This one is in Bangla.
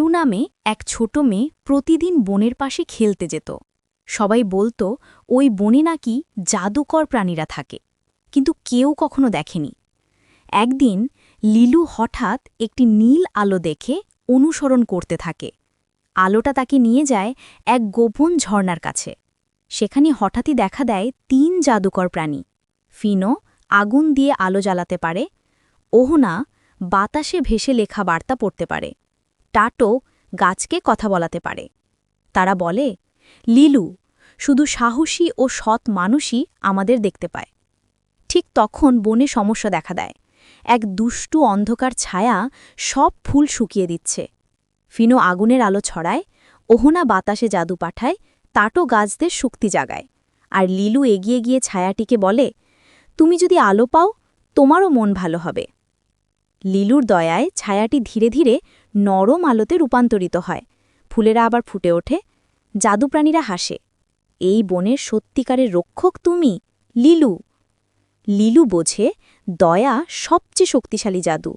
লিলু নামে এক ছোট মেয়ে প্রতিদিন বনের পাশে খেলতে যেত। সবাই বলতো ওই বনে নাকি জাদুকর প্রাণীরা থাকে, কিন্তু কেউ কখনো দেখেনি। একদিন লিলু হঠাৎ একটি নীল আলো দেখে অনুসরণ করতে থাকে। আলোটা তাকে নিয়ে যায় এক গোপন ঝর্ণার কাছে। সেখানে হঠাৎই দেখা দেয় ৩ জাদুকর প্রাণী। ফিনো আগুন দিয়ে আলো জ্বালাতে পারে, ওহনা বাতাসে ভেসে লেখা বার্তা পড়তে পারে, টাটো গাছকে কথা বলাতে পারে। তারা বলে, লিলু, শুধু সাহসী ও সৎ মানুষই আমাদের দেখতে পায়। ঠিক তখন বনে সমস্যা দেখা দেয়। এক দুষ্টু অন্ধকার ছায়া সব ফুল শুকিয়ে দিচ্ছে। ফিনো আগুনের আলো ছড়ায়, ওহনা বাতাসে জাদু পাঠায়, টাটো গাছদের শক্তি জাগায়। আর লিলু এগিয়ে গিয়ে ছায়াটিকে বলে, তুমি যদি আলো পাও, তোমারও মন ভালো হবে। লিলুর দয়ায় ছায়াটি ধীরে ধীরে নরম আলোতে রূপান্তরিত হয়। ফুলেরা আবার ফুটে ওঠে, জাদুপ্রাণীরা হাসে। এই বনের সত্যিকারের রক্ষক তুমি, লিলু। লিলু বোঝে দয়া সবচেয়ে শক্তিশালী জাদু।